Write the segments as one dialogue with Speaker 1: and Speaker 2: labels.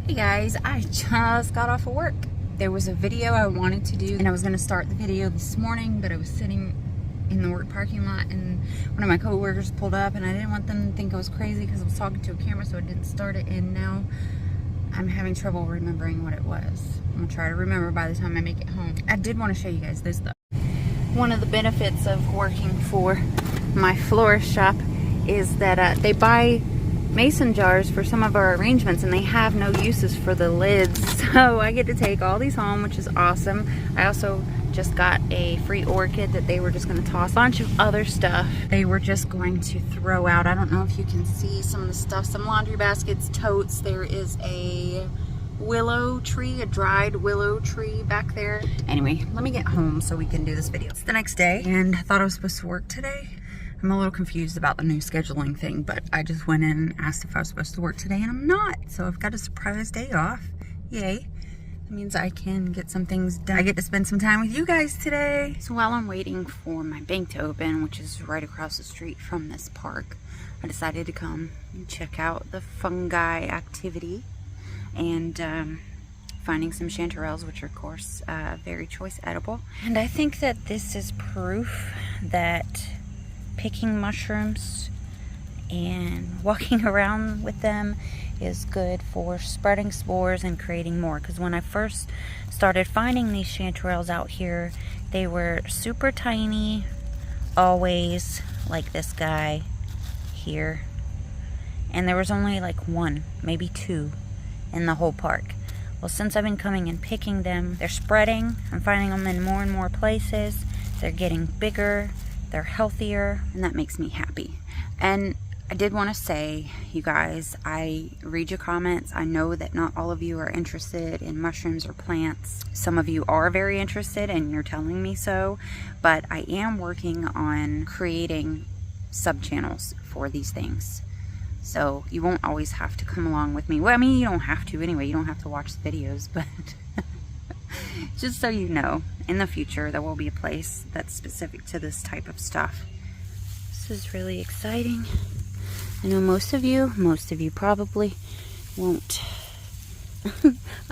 Speaker 1: Hey guys, I just got off of work. There was a video I wanted to do and I was going to start the video this morning, but I was sitting in the work parking lot and one of my co-workers pulled up and I didn't want them to think I was crazy because I was talking to a camera, so I didn't start it, and now I'm having trouble remembering what it was. I'm going to try to remember by the time I make it home. I did want to show you guys this though. One of the benefits of working for my florist shop is that they buy mason jars for some of our arrangements and they have no uses for the lids, so I get to take all these home, which is awesome. I also just got a free orchid that they were just going to toss. A bunch of other stuff they were just going to throw out. I don't know if you can see some of the stuff, some laundry baskets, totes. There is a willow tree, a dried willow tree back there. Anyway, let me get home so we can do this video. It's the next day and I thought I was supposed to work today. I'm a little confused about the new scheduling thing, but I just went in and asked if I was supposed to work today and I'm not. So I've got a surprise day off. Yay. That means I can get some things done. I get to spend some time with you guys today. So while I'm waiting for my bank to open, which is right across the street from this park, I decided to come and check out the fungi activity and finding some chanterelles, which are of course very choice edible. And I think that this is proof that picking mushrooms and walking around with them is good for spreading spores and creating more. Because when I first started finding these chanterelles out here, they were super tiny, always, like this guy here, and there was only like one, maybe two in the whole park. Well, since I've been coming and picking them, they're spreading. I'm finding them in more and more places. They're getting bigger, they're healthier, and that makes me happy. And I did want to say, you guys, I read your comments. I know that not all of you are interested in mushrooms or plants. Some of you are very interested and you're telling me so, but I am working on creating sub-channels for these things. So you won't always have to come along with me. Well, I mean, you don't have to anyway. You don't have to watch the videos, but just so you know, in the future, there will be a place that's specific to this type of stuff. This is really exciting. I know most of you probably won't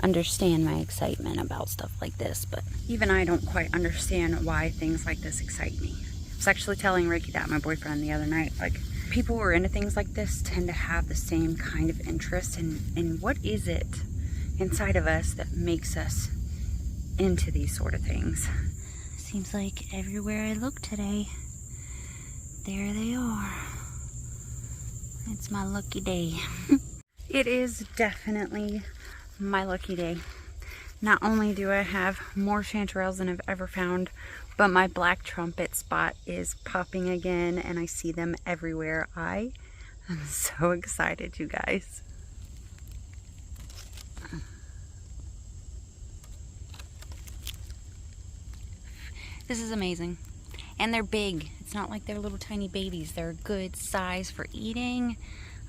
Speaker 1: understand my excitement about stuff like this, but even I don't quite understand why things like this excite me. I was actually telling Ricky that, my boyfriend, the other night, like, people who are into things like this tend to have the same kind of interest in what is it inside of us that makes us into these sort of things. Seems like everywhere I look today, there they are. It's my lucky day. It is definitely my lucky day. Not only do I have more chanterelles than I've ever found, but my black trumpet spot is popping again and I see them everywhere. I am so excited, you guys. This is amazing. And they're big. It's not like they're little tiny babies. They're a good size for eating.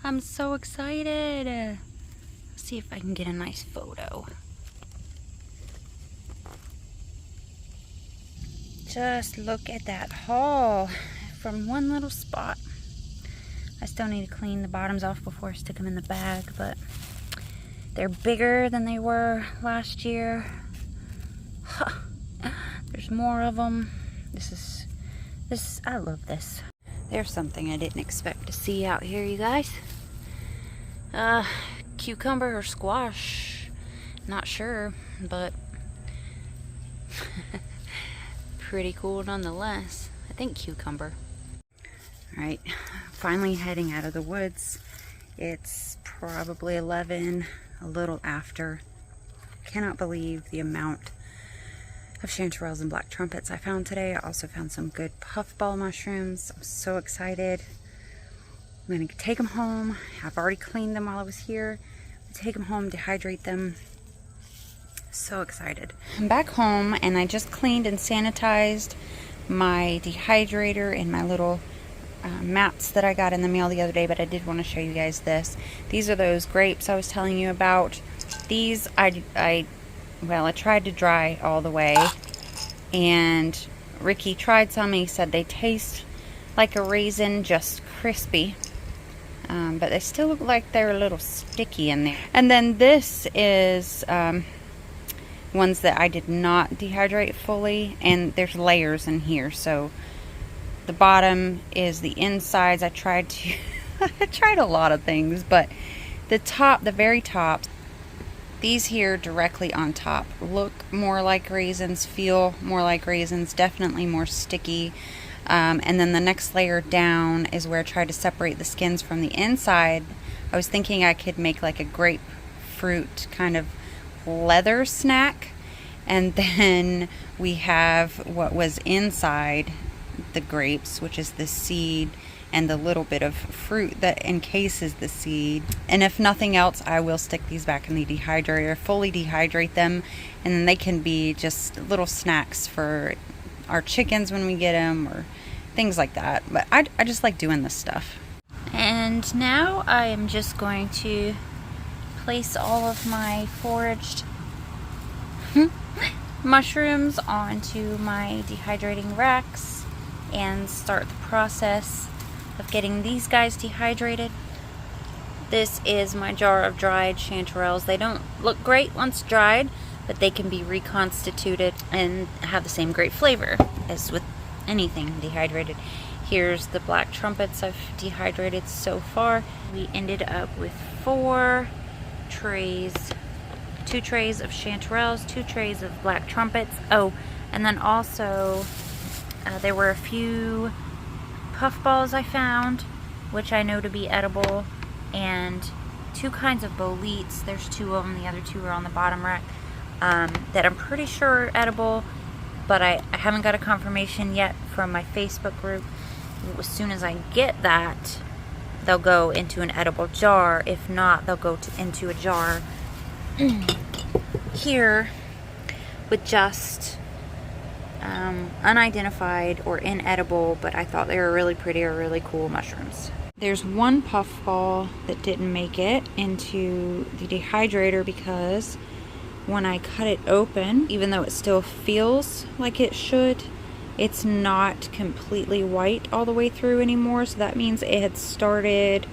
Speaker 1: I'm so excited. Let's see if I can get a nice photo. Just look at that haul from one little spot. I still need to clean the bottoms off before I stick them in the bag, but they're bigger than they were last year. There's more of them. I love this. There's something I didn't expect to see out here, you guys. Cucumber or squash, not sure, but pretty cool nonetheless. I think cucumber. All right, finally heading out of the woods. It's probably 11, a little after. Cannot believe the amount of chanterelles and black trumpets I found today. I also found some good puffball mushrooms. I'm so excited. I'm gonna take them home. I've already cleaned them while I was here. Take them home, dehydrate them. So excited. I'm back home and I just cleaned and sanitized my dehydrator and my little mats that I got in the mail the other day, but I did want to show you guys this. These are those grapes I was telling you about. These well, I tried to dry all the way, and Ricky tried some and he said they taste like a raisin, just crispy. but they still look like they're a little sticky in there. And then this is ones that I did not dehydrate fully, and there's layers in here. So the bottom is the insides. I tried to I tried a lot of things, but the top, the very top, these here directly on top look more like raisins, feel more like raisins, definitely more sticky. And then the next layer down is where I tried to separate the skins from the inside. I was thinking I could make like a grapefruit kind of leather snack. And then we have what was inside the grapes, which is the seed and the little bit of fruit that encases the seed. And if nothing else, I will stick these back in the dehydrator, fully dehydrate them, and then they can be just little snacks for our chickens when we get them, or things like that. But I just like doing this stuff. And now I am just going to place all of my foraged mushrooms onto my dehydrating racks and start the process of getting these guys dehydrated. This is my jar of dried chanterelles. They don't look great once dried, but they can be reconstituted and have the same great flavor as with anything dehydrated. Here's the black trumpets I've dehydrated so far. We ended up with 4 trays, 2 trays of chanterelles, 2 trays of black trumpets. Oh, and then also there were a few puffballs I found, which I know to be edible, and 2 kinds of boletes. There's 2 of them, the other 2 are on the bottom rack, that I'm pretty sure are edible, but I haven't got a confirmation yet from my Facebook group. As soon as I get that, they'll go into an edible jar. If not, they'll go into a jar here with just unidentified or inedible, but I thought they were really pretty or really cool mushrooms. There's 1 puffball that didn't make it into the dehydrator because when I cut it open, even though it still feels like it should, it's not completely white all the way through anymore. So that means it had started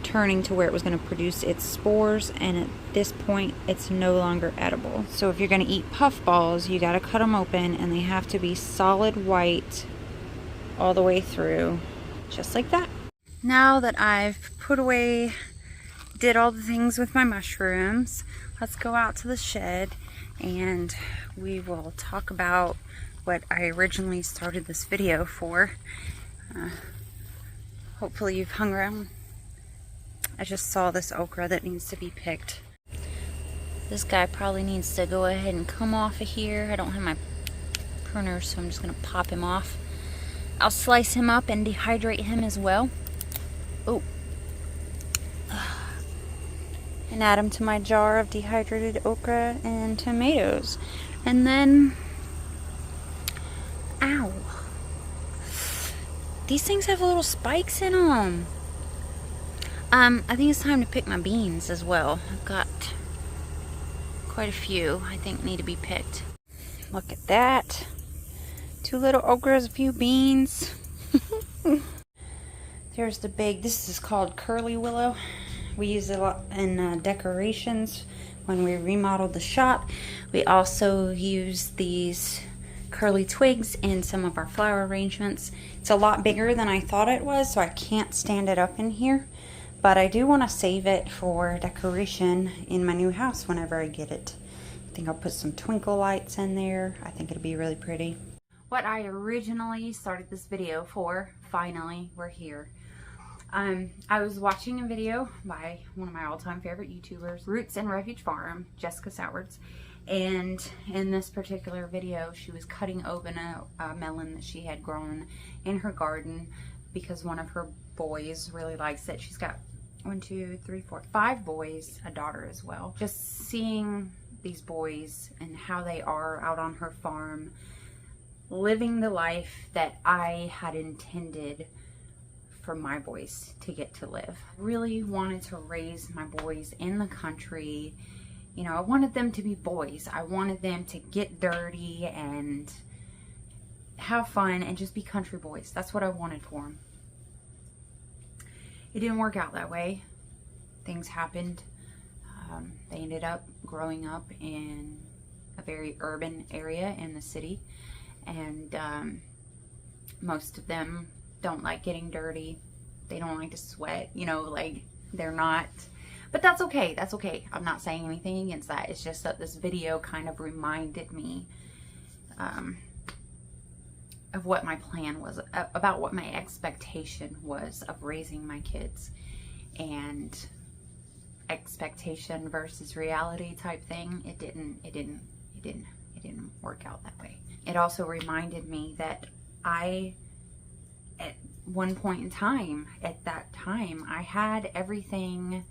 Speaker 1: turning to where it was going to produce its spores, and at this point it's no longer edible. So if you're going to eat puffballs, you got to cut them open, and they have to be solid white all the way through, just like that. Now that I've put away, did all the things with my mushrooms, let's go out to the shed and we will talk about what I originally started this video for. Hopefully you've hung around. I just saw this okra that needs to be picked. This guy probably needs to go ahead and come off of here. I don't have my pruner, so I'm just going to pop him off. I'll slice him up and dehydrate him as well. Oh. And add him to my jar of dehydrated okra and tomatoes. And then, ow. These things have little spikes in them. I think it's time to pick my beans as well. I've got quite a few I think need to be picked. Look at that. 2 little okras, a few beans. There's the big, this is called curly willow. We use it a lot in decorations when we remodeled the shop. We also use these curly twigs in some of our flower arrangements. It's a lot bigger than I thought it was, so I can't stand it up in here. But I do want to save it for decoration in my new house whenever I get it. I think I'll put some twinkle lights in there. I think it'll be really pretty. What I originally started this video for, finally, we're here. I was watching a video by one of my all-time favorite YouTubers, Roots and Refuge Farm, Jessica Sowards. And in this particular video, she was cutting open a melon that she had grown in her garden because one of her boys really likes it. She's got 1, 2, 3, 4, 5 boys, a daughter as well. Just seeing these boys and how they are out on her farm, living the life that I had intended for my boys to get to live. I really wanted to raise my boys in the country. You know, I wanted them to be boys. I wanted them to get dirty and have fun and just be country boys. That's what I wanted for them. it didn't work out that way. Things happened. They ended up growing up in a very urban area in the city, and most of them don't like getting dirty. They don't like to sweat, you know, like they're not, but that's okay. That's okay. I'm not saying anything against that. It's just that this video kind of reminded me of what my plan was, about what my expectation was of raising my kids, and expectation versus reality type thing. It didn't work out that way. It also reminded me that at one point in time, at that time, I had everything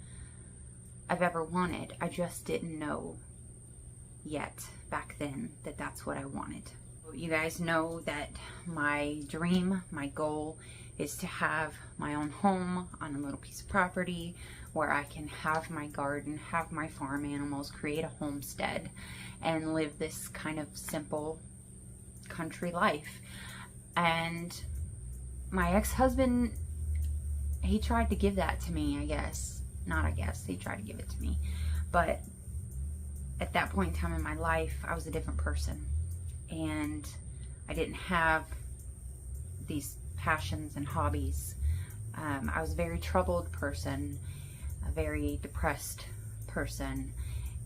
Speaker 1: I've ever wanted. I just didn't know yet back then that that's what I wanted. You guys know that my dream, my goal is to have my own home on a little piece of property where I can have my garden, have my farm animals, create a homestead, and live this kind of simple country life. And my ex-husband, he tried to give that to me, I guess. Not I guess, he tried to give it to me. But at that point in time in my life, I was a different person. And I didn't have these passions and hobbies. I was a very troubled person, a very depressed person,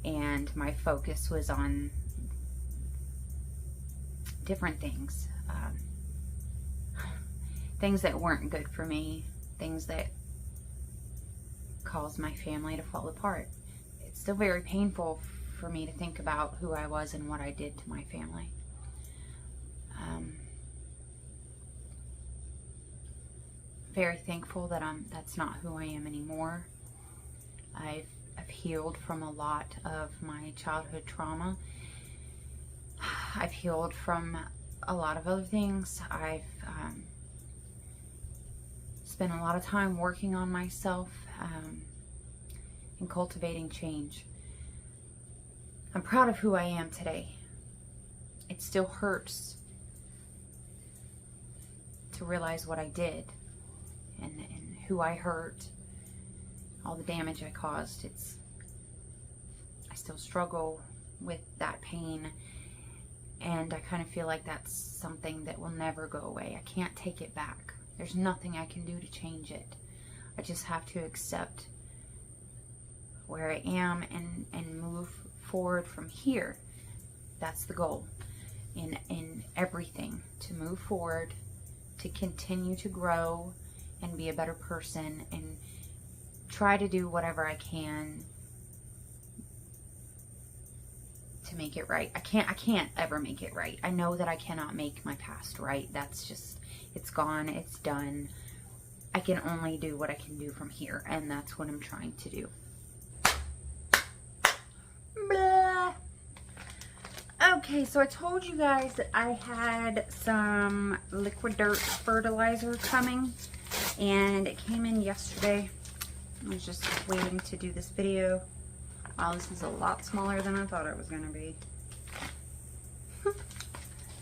Speaker 1: and my focus was on different things. Things that weren't good for me, things that caused my family to fall apart. It's still very painful for me to think about who I was and what I did to my family. Very thankful that that's not who I am anymore. I've healed from a lot of my childhood trauma. I've healed from a lot of other things. I've spent a lot of time working on myself and cultivating change. I'm proud of who I am today. It still hurts to realize what I did and who I hurt, all the damage I caused. I still struggle with that pain, and I kind of feel like that's something that will never go away. I can't take it back. There's nothing I can do to change it. I just have to accept where I am and move forward from here. That's the goal in everything, to move forward, to continue to grow and be a better person, and try to do whatever I can to make it right. I can't ever make it right. I know that I cannot make my past right. That's just, it's gone, it's done. I can only do what I can do from here, and that's what I'm trying to do. Blah. Okay, so I told you guys that I had some liquid dirt fertilizer coming, and it came in yesterday. I was just waiting to do this video. Wow, this is a lot smaller than I thought it was going to be.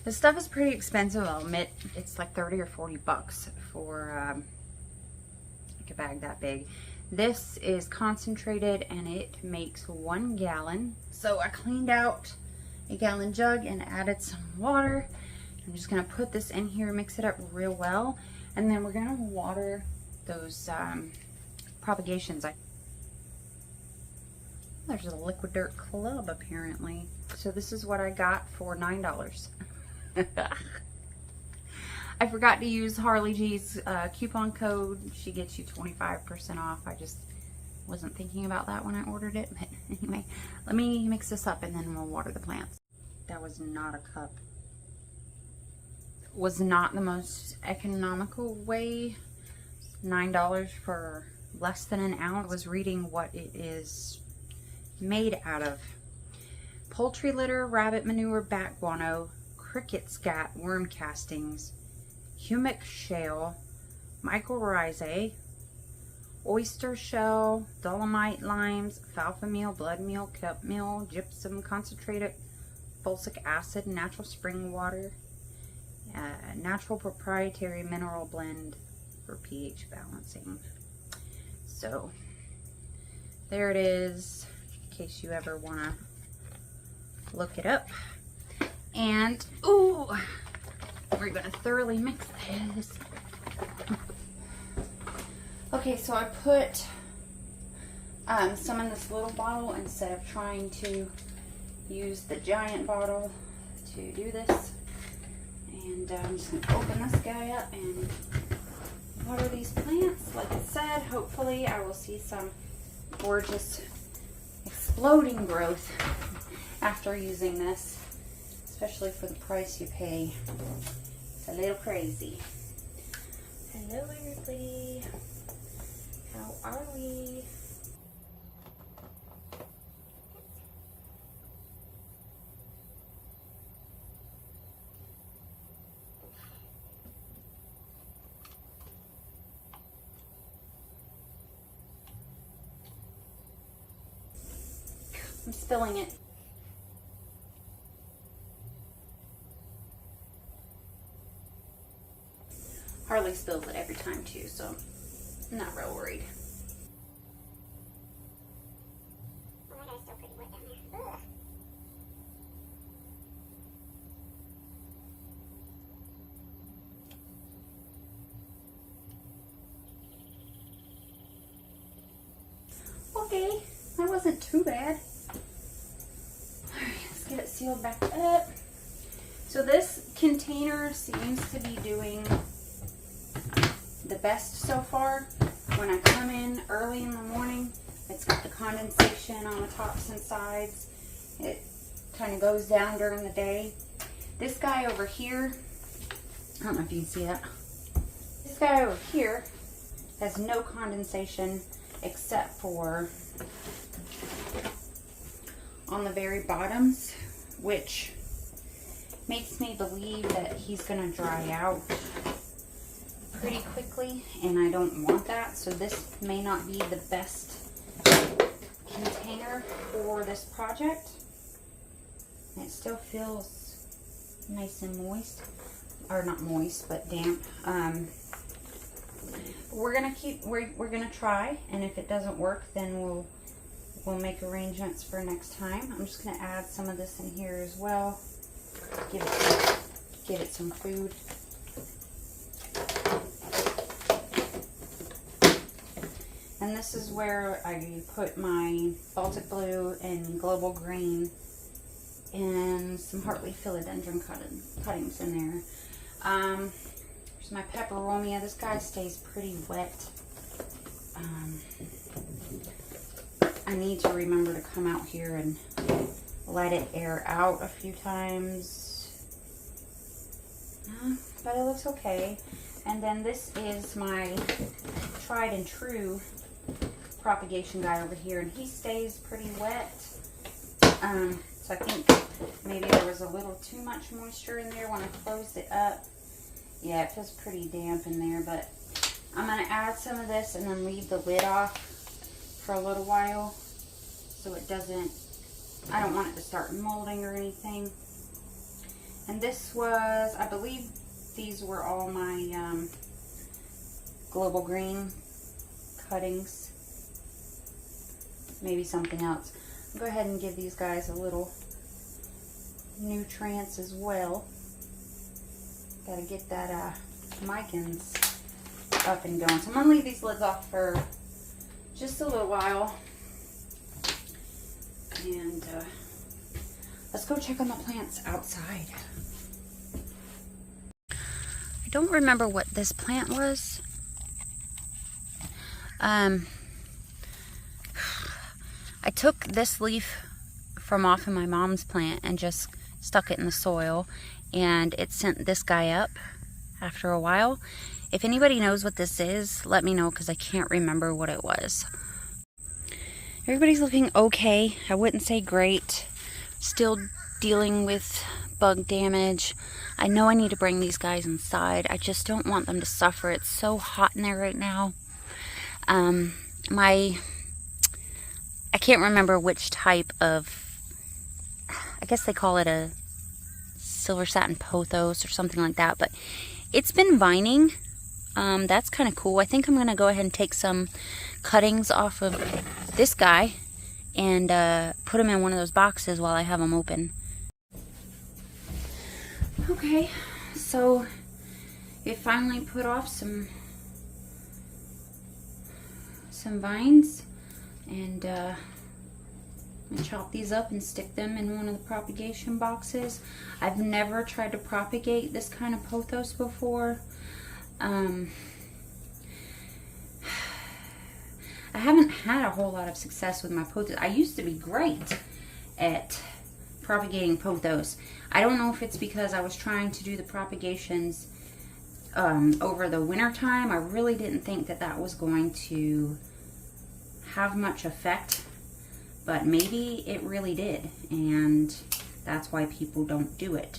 Speaker 1: This stuff is pretty expensive, I'll admit. It's like 30 or 40 bucks for like a bag that big. This is concentrated and it makes 1 gallon. So I cleaned out a gallon jug and added some water. I'm just going to put this in here, mix it up real well, and then we're going to water those propagations. There's a Liquid Dirt Club apparently. So this is what I got for $9. I forgot to use Harley G's coupon code. She gets you 25% off. I just wasn't thinking about that when I ordered it. But anyway, let me mix this up and then we'll water the plants. That was not a cup. Was not the most economical way. $9 for less than an ounce. I was reading what it is made out of. Poultry litter, rabbit manure, bat guano, cricket scat, worm castings, humic shale, mycorrhizae, oyster shell, dolomite limes, alfalfa meal, blood meal, kelp meal, gypsum, concentrated fulvic acid, natural spring water, natural proprietary mineral blend for pH balancing. So there it is, in case you ever want to look it up. And, ooh, we're going to thoroughly mix this. Okay, so I put some in this little bottle instead of trying to use the giant bottle to do this. And I'm just going to open this guy up and water these plants. Like I said, hopefully I will see some gorgeous exploding growth after using this, especially for the price you pay. It's a little crazy. Hello everybody, how are we? I'm spilling it. Harley spills it every time too, so I'm not real worried. Oh, that guy's still pretty wet down there. Ugh. Okay, that wasn't too bad. Alright, let's get it sealed back up. So this container seems to be doing the best so far. When I come in early in the morning, it's got the condensation on the tops and sides. It kind of goes down during the day. This guy over here, I don't know if you can see that. This guy over here has no condensation except for on the very bottoms, which makes me believe that he's gonna dry out pretty quickly, and I don't want that. So this may not be the best container for this project. It still feels nice and moist, or not moist, but damp. We're gonna try, and if it doesn't work, then we'll make arrangements for next time. I'm just gonna add some of this in here as well. Give it some food. And this is where I put my Baltic Blue and Global Green and some Hartley Philodendron cuttings in there. There's my Peperomia. This guy stays pretty wet. I need to remember to come out here and let it air out a few times. But it looks okay. And then this is my tried and true propagation guy over here, and he stays pretty wet. So I think maybe there was a little too much moisture in there when I closed it up. Yeah, it feels pretty damp in there, but I'm going to add some of this and then leave the lid off for a little while so it doesn't, I don't want it to start molding or anything. And this was, I believe these were all my Global Green cuttings. Maybe something else. I'll go ahead and give these guys a little nutrients as well. Gotta get that micans up and going. So I'm gonna leave these lids off for just a little while. And let's go check on the plants outside. I don't remember what this plant was. I took this leaf from off of my mom's plant and just stuck it in the soil, and it sent this guy up after a while. If anybody knows what this is, let me know, because I can't remember what it was. Everybody's looking okay. I wouldn't say great. Still dealing with bug damage. I know I need to bring these guys inside. I just don't want them to suffer. It's so hot in there right now. I can't remember which type of, I guess they call it a silver satin pothos or something like that, but it's been vining. That's kind of cool. I think I'm going to go ahead and take some cuttings off of this guy and put them in one of those boxes while I have them open. Okay, so it finally put off some vines, and I'm gonna chop these up and stick them in one of the propagation boxes. I've never tried to propagate this kind of pothos before. I haven't had a whole lot of success with my pothos. I used to be great at propagating pothos. I don't know if it's because I was trying to do the propagations over the winter time. I really didn't think that that was going to have much effect, but maybe it really did, and that's why people don't do it.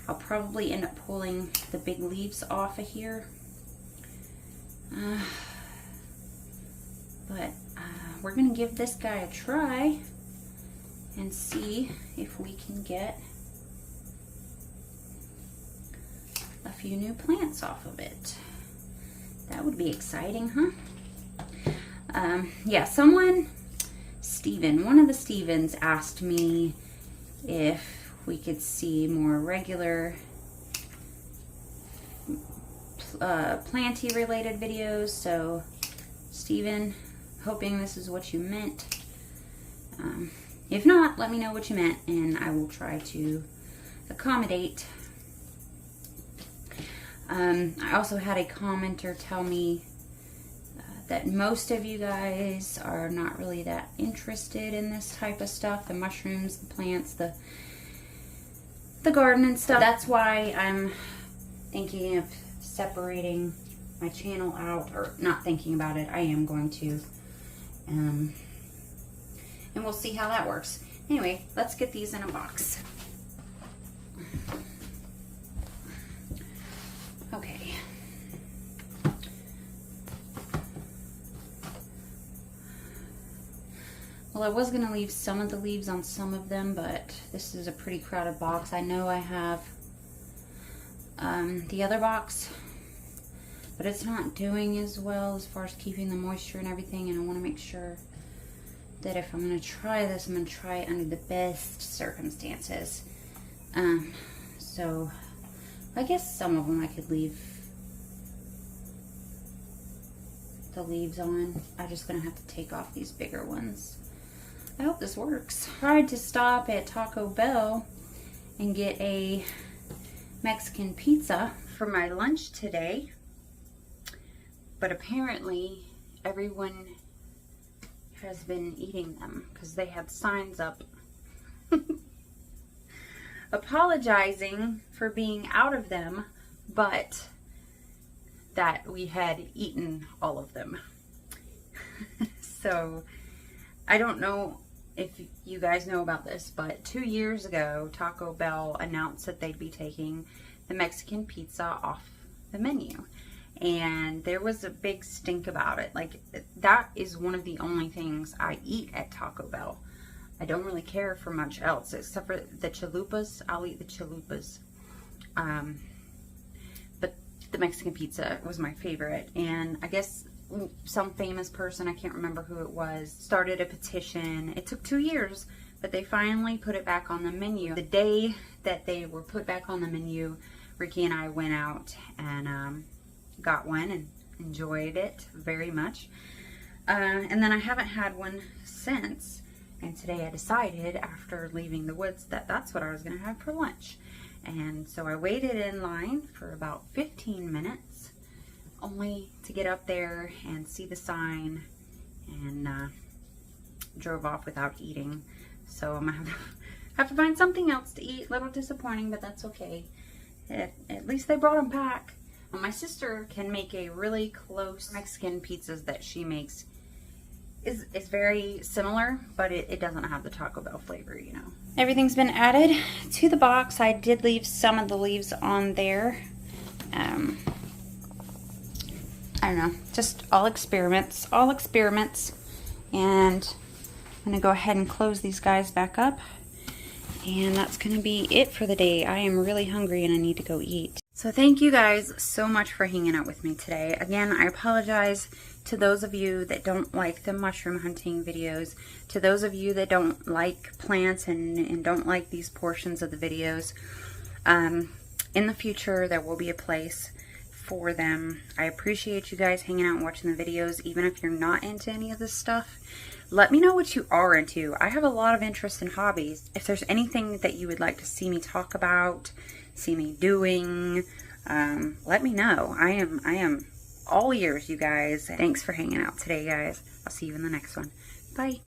Speaker 1: I'll probably end up pulling the big leaves off of here, but we're gonna give this guy a try and see if we can get a few new plants off of it. That would be exciting, huh? Yeah, Steven, one of the Stevens asked me if we could see more regular planty related videos. So Steven, hoping this is what you meant. If not, let me know what you meant and I will try to accommodate. I also had a commenter tell me that most of you guys are not really that interested in this type of stuff, the mushrooms, the plants, the garden and stuff. That's why I'm thinking of separating my channel out, or not thinking about it. I am going to, and we'll see how that works. Anyway, let's get these in a box. Okay. Well, I was going to leave some of the leaves on some of them, but this is a pretty crowded box. I know I have the other box, but it's not doing as well as far as keeping the moisture and everything, and I want to make sure that if I'm going to try this, I'm going to try it under the best circumstances. So I guess some of them I could leave the leaves on. I'm just going to have to take off these bigger ones. I hope this works. Tried to stop at Taco Bell and get a Mexican pizza for my lunch today, but apparently everyone has been eating them because they had signs up apologizing for being out of them, but that we had eaten all of them. So I don't know if you guys know about this, but 2 years ago, Taco Bell announced that they'd be taking the Mexican pizza off the menu. And there was a big stink about it. Like, that is one of the only things I eat at Taco Bell. I don't really care for much else, except for the chalupas. I'll eat the chalupas. But the Mexican pizza was my favorite. And I guess some famous person, I can't remember who it was, started a petition. It took 2 years, but they finally put it back on the menu. The day that they were put back on the menu, Ricky and I went out and got one and enjoyed it very much. And then I haven't had one since. And today I decided, after leaving the woods, that that's what I was going to have for lunch. And so I waited in line for about 15 minutes, only to get up there and see the sign, and drove off without eating. So I'm going to have to find something else to eat. A little disappointing, but that's okay. At least they brought them back. My sister can make a really close Mexican pizzas that she makes. Is very similar, but it doesn't have the Taco Bell flavor, you know. Everything's been added to the box. I did leave some of the leaves on there. I don't know, just all experiments. And I'm gonna go ahead and close these guys back up. And that's gonna be it for the day. I am really hungry and I need to go eat. So thank you guys so much for hanging out with me today. Again, I apologize. to those of you that don't like the mushroom hunting videos, to those of you that don't like plants and don't like these portions of the videos, in the future there will be a place for them. I appreciate you guys hanging out and watching the videos, even if you're not into any of this stuff. Let me know what you are into. I have a lot of interest in hobbies. If there's anything that you would like to see me talk about, see me doing, let me know. I am all ears, you guys. Thanks for hanging out today, guys. I'll see you in the next one. Bye.